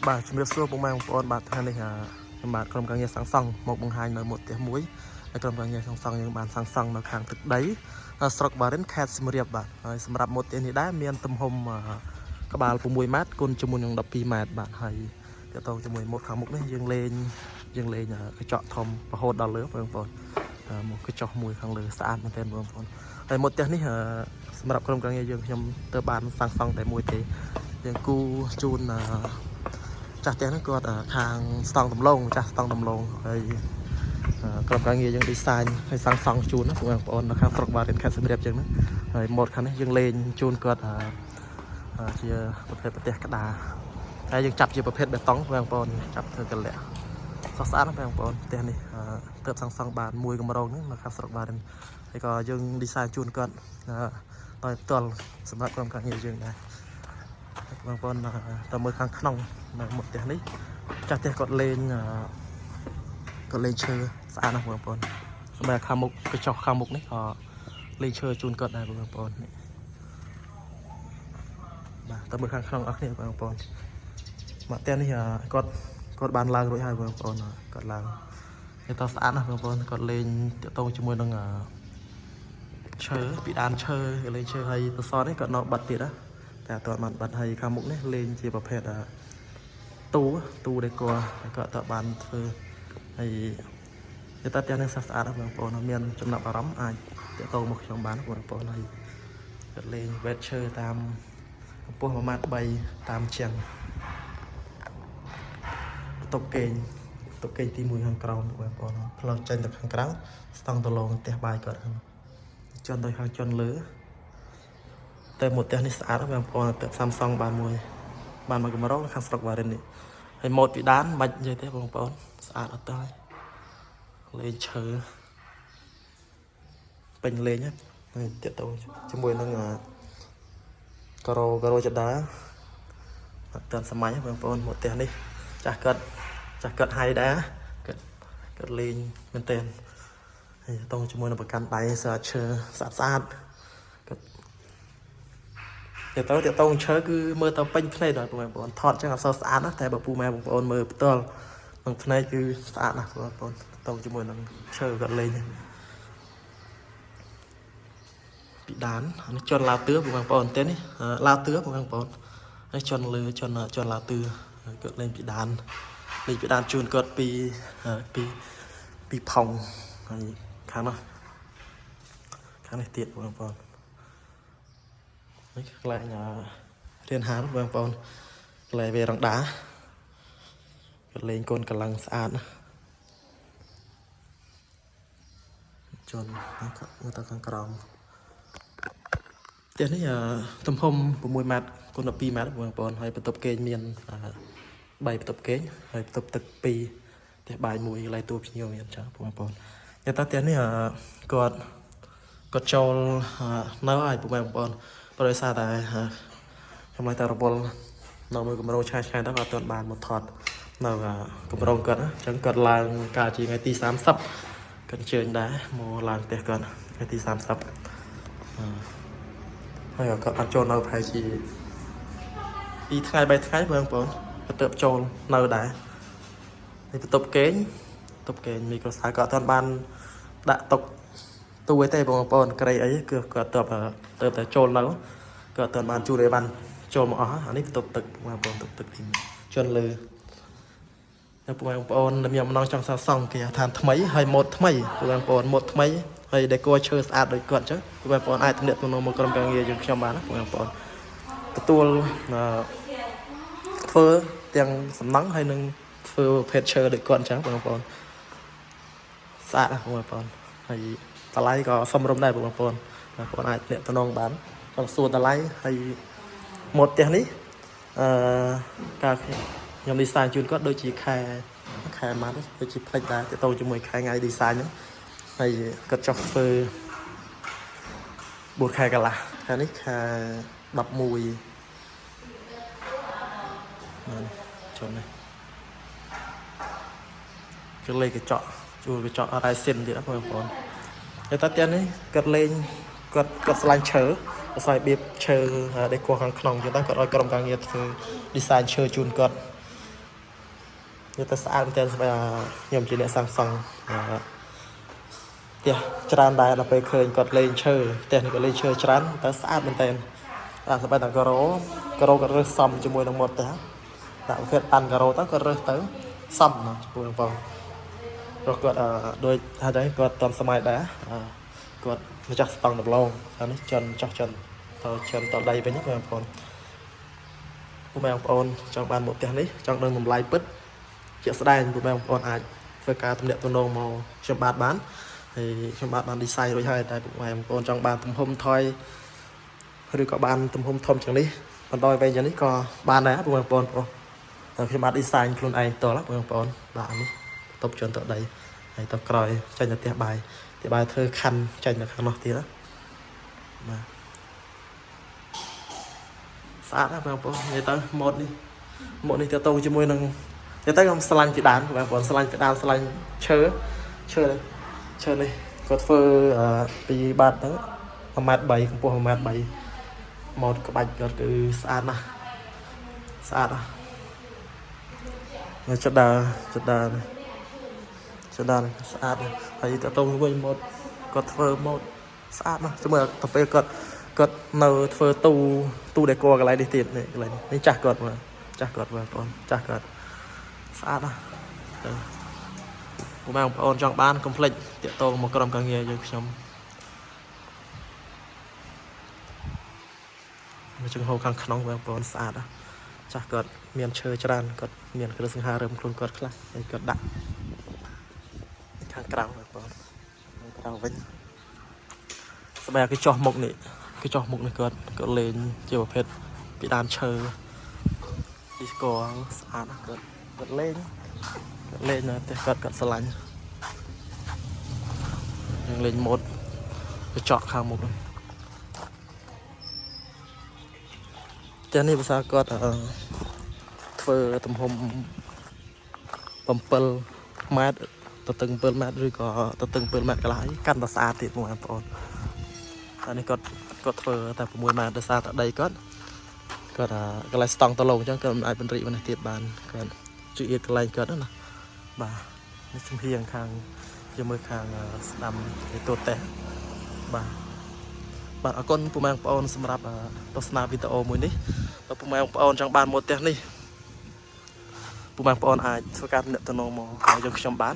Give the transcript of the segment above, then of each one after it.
បាទជំរាបសួរពុកម៉ែបងប្អូនបាទថ្ងៃនេះខ្ញុំបាទក្រុមការងារសាងសង់មកបង្ហាញនៅមុខផ្ទះមួយហើយក្រុមការងារសាងសង់យើងបានសាងសង់នៅខាងទឹកដីស្រុកបារិនខេត្តសៀមរាបបាទហើយសម្រាប់មុខផ្ទះនេះដែរមានទំហំក្បាល6ម៉ែត្រគុណជាមួយនឹង12ម៉ែត្របាទហើយទាក់ទងជាមួយមុខខាងមុខនេះយើងលេងកញ្ចក់ធំរហូតដល់លើបងប្អូនមកកញ្ចក់មួយខាងលើស្អាតមែនទែនបងប្អូនហើយមុខផ្ទះនេះសម្រាប់ក្រុមការងារយើងខ្ញុំទៅបានសាងសង់តែមួយទេយើងគូជូនចាស់ផ្ទះហ្នឹងគាត់ខាងស្តង់ដំឡូងចាស់ស្តង់ដំឡូងហើយក្រុមការងារយើង design ហើយសាងសង់ជូនណាបងប្អូននៅខាងស្រុកបារិនខេត្តសៀមរាបចឹងណាហើយម៉ូតខាងនេះយើងលេងជូនគាត់ជាប្រភេទប្រទេសក្តារហើយយើងចាប់ជាប្រភេទបេតុងបងប្អូនចាប់ធ្វើកលៈស្អាតណាបងប្អូនផ្ទះនេះទើបសាងសង់បានមួយកម្រងហ្នឹងនៅខាងស្រុកបារិនហើយក៏យើង design ជូនគាត់ដោយផ្ទាល់សម្រាប់ក្រុមការងារយើងដែរបងប្អូនតើមើលខាងក្នុងនៅមុខផ្ទះនេះចាស់ផ្ទះគាត់លេងឈើស្អាតណាស់បងប្អូនសម្រាប់ខាងមុខកញ្ចក់ខាងមុខនេះក៏លេងឈើជូនគាត់ដែរបងប្អូននេះបាទតើមើលខាងក្នុងអស់គ្នាបងប្អូនមកផ្ទះនេះគាត់បានឡើងរួចហើយបងប្អូនគាត់ឡើងវាតស្អាតណាស់បងប្អូនគាត់លេងតាក់ទងជាមួយនឹងឈើពីដានឈើលេងឈើហើយសសរនេះគាត់នៅបាត់ទៀតណាតែអត់បានបាត់ហើយខាងមុខនេះលេងជាប្រភេទទូដេកគាត់តើបានធ្វើហើយតែផ្ទះនេះស្អាតណាស់បងប្អូនមានចំណាប់អារម្មណ៍អាចតាក់ទងមកខ្ញុំបានបងប្អូនហើយគាត់លេងវេតឈើតាមកម្ពស់1.3 ម៉ែត្រតាមជាងតុកេងទី1ខាងក្រោមបងប្អូនផ្លូវចេញទៅខាងក្រៅស្តង់ដលងផ្ទះបាយគាត់ជន់ដោយខាងជន់លើតែម៉ូតផ្ទះនេះស្អាតបងប្អូនទៅសាំសង់បានមួយកម្រងខាងស្រុកបារិននេះហើយម៉ូតពីដានមិននិយាយទេបងប្អូនស្អាតអត់ទៅលេងឈើពេញលេងហើយទាក់ទងជាមួយនឹងការ៉ូចដាអត់ទាន់សម័យបងប្អូនម៉ូតផ្ទះនេះចាស់គាត់ហៃដែរគាត់លេងមែនទែនហើយតងជាមួយនឹងប្រកាន់ដៃស្អាតឈើស្អាតទាក់ទងឈើគឺមើលទៅពេញភ្នែកដល់បងប្អូនថតចឹងអត់សូវស្អាតណាតែបើពូម៉ែបងប្អូនមើលផ្ទាល់ក្នុងភ្នែកគឺស្អាតណាស់បងប្អូនតងជាមួយនឹងឈើគាត់លេងពីដាននេះជន់ឡាទឿបងប្អូនទេនេះឡាទឿបងប្អូននេះជន់លើជន់ឡាទឿគាត់លេងពីដានជូនគាត់ពីផុងហើយខាងនេះទៀតបងប្អូននេះកន្លែងរៀនហាលបងប្អូនកន្លែងវេរ៉ង់ដាគាត់លេងកូនកម្លាំងស្អាតណាជន់មើលទៅខាងក្រោមផ្ទះនេះទំហំ6ម៉ែត្រគុណ12ម៉ែត្របងប្អូនហើយបន្ទប់គេងមាន3បន្ទប់គេងហើយបន្ទប់ទឹក2ផ្ទះបាយ1កន្លែងតួភ្ញៀវមានចឹងបងប្អូនតែផ្ទះនេះគាត់ចូលនៅហើយបងប្អូនព្រោះដោយសារតែខ្ញុំតែរវល់នៅមួយកម្រងឆ្ងាយទៅអត់ទាន់បានមកថតនៅកម្រងគាត់អញ្ចឹងគាត់ឡើងកាលជាថ្ងៃទី30គាត់អញ្ជើញដែរមកឡើងផ្ទះគាត់ថ្ងៃទី30ហើយគាត់អត់ចូលនៅប្រហែលជា2ថ្ងៃ3ថ្ងៃបងប្អូនគាត់ទៅចូលនៅដែរនេះបន្ទប់គេងមីក្រូសាគាត់អត់ទាន់បានដាក់តុទូឯទេបងប្អូនក្រៃអីគឺគាត់ទៅតែចូលនៅគាត់អត់ទាន់បានជួលឲ្យបានចូលមកអស់អានេះបន្ទប់ទឹកបងប្អូនបន្ទប់ទឹកទីជន់លើតែបងប្អូនខ្ញុំម្ដងចង់សាងសង់គេឋានថ្មីហើយម៉ូតថ្មីបងប្អូនម៉ូតថ្មីហើយដេកឈើស្អាតដូចគាត់អញ្ចឹងបងប្អូនអាចទំនាក់ទំនងមកក្រុមការងារយើងខ្ញុំបានណាបងប្អូនទទួលធ្វើទាំងសំណង់ហើយនឹងធ្វើភេទឈើដូចគាត់អញ្ចឹងបងប្អូនស្អាតណាស់បងប្អូនហើយតម្លៃក៏សមរម្យដែរបងប្អូនអាចទំនាក់ទំនងបានចង់សួរតម្លៃហើយម៉ូតផ្ទះនេះការខ្ញុំ design ជូនគាត់ដូចជាខែម៉ាត់ដូចជាផ្លេចដែរទៅជាមួយខែថ្ងៃ design ហ្នឹងហើយគាត់ចង់ធ្វើ4ខែកន្លះខែនេះខែ11ជន់នេះគឺលេខកញ្ចក់ជួលកញ្ចក់រ៉ៃសិនទៀតណាបងប្អូនតែផ្ទះនេះគាត់លេងគាត់ស្លាញ់ឈើអាស្រ័យបៀបឈើដែលគោះខាងក្នុងចឹងទៅគាត់ឲ្យក្រុមការងារធ្វើ design ឈើជូនគាត់ như ta xã bên trên nhầm chỉ để sang song tiệt tràn đại làไปเคยกด lên chơi แต่นี่ก็ lên chơi ច្រានតែស្អាតមែនតើស្បែកតាការ៉ូក៏រើសសំជាមួយនឹងមុតទៅដាក់ប្រភេទប៉ាន់ការ៉ូទៅក៏រើសទៅសំណាជួយបងព្រោះគាត់ដូចថាចឹងគាត់តសម័យដែរគាត់ម្ចាស់ស្តង់ដំឡងថានេះចិនចោះចិនទៅចិនតដៃវិញបងប្អូនបងប្អូនចង់បានមុខផ្ទះនេះចង់ដឹងតម្លៃពិតជាក់ស្ដែងបងប្អូនអាចធ្វើការទំនាក់ទំនងមកខ្ញុំបានហើយខ្ញុំបាន design រួចហើយតែបងប្អូនចង់បានទំហំថយឬក៏បានទំហំធំជាងនេះបន្តទៅវិញយ៉ាងនេះក៏បានដែរបងប្អូនព្រោះតែខ្ញុំបាន design ខ្លួនឯងតលបងប្អូនបាទនេះតបជន់ទៅដីហើយទៅក្រោយចេញទៅផ្ទះបាយធ្វើខណ្ឌចេញទៅខាងនោះទៀតណាបាទស្អាតណាស់បងប្អូននិយាយទៅម៉ូដនេះទៅជាមួយនឹងនិយាយទៅខ្ញុំស្រឡាញ់ពីដើមបងប្អូនស្រឡាញ់ពីដើមស្រឡាញ់ឈើនេះគាត់ធ្វើពីបាតទៅ1.3 ម៉ែត្រកម្ពស់1.3 ម៉ែត្រម៉ូដក្បាច់គាត់គឺស្អាតណាស់ស្អាតចិត្តដើស្អាតហើយទៅវិញម៉ូដគាត់ធ្វើម៉ូដស្អាតណាស់ជាមួយទៅពេលគាត់នៅធ្វើទូដេកកន្លែងនេះទៀតនេះកន្លែងនេះចាស់គាត់បងប្អូនចាស់គាត់ស្អាតណាស់បងប្អូនចង់បានកុំភ្លេចតាក់ទងមកក្រុមការងារយើងខ្ញុំមកចង្ហូរខាងក្នុងបងប្អូនស្អាតណាស់ចាស់គាត់មានឈើច្រើនគាត់មានគ្រឿងសង្ហារឹមខ្លួនគាត់ខ្លះហើយគាត់ដាក់ខាងក្រៅបងប្អូនក្រៅវិញស្បែកគេចោះមុខនេះគាត់លេងជាប្រភេទពីដើមឈើពីស្គាល់ស្អាតណាស់គាត់លេងនៅតែគាត់ស្រឡាញ់នឹងលេងម៉ូដកញ្ចក់ខាងមុខចានេះភាសាគាត់ធ្វើទំហំ7 ម៉ែត្រទៅទឹង7 ម៉ែត្រឬក៏ទៅទឹង7 ម៉ែត្រកន្លះកាន់តែស្អាតទៀតបងប្អូនតែនេះគាត់ធ្វើតែ6 ម៉ែត្រដោយសារតែដីគាត់កន្លែងស្តង់តឡងអញ្ចឹងគាត់មិនអាចបន្រិបានទៀតបានគាត់ជួយកន្លែងគាត់ណាបាទនេះជំហៀងខាងជាមួយខាងស្ដាំទៅទូតេបាទអរគុណពុកម៉ែបងប្អូនសម្រាប់ទស្សនាវីដេអូមួយនេះបើពុកម៉ែបងប្អូនចង់បានម៉ូដផ្ទះនេះពុកម៉ែបងប្អូនអាចធ្វើការទំនាក់ទំនងមកយើងខ្ញុំបាន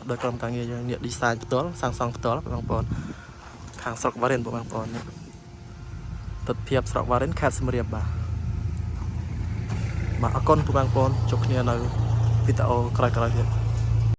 ដោយក្រុមការងារយើងអ្នក design ផ្ទាល់សាងសង់ផ្ទាល់បងប្អូនខាងស្រុកវ៉ារិនពុកម៉ែបងប្អូននេះទិដ្ឋភាពស្រុកវ៉ារិនខេត្តសៀមរាបបាទអរគុណពុកម៉ែបងប្អូនជួបគ្នានៅវីដេអូក្រោយៗទៀត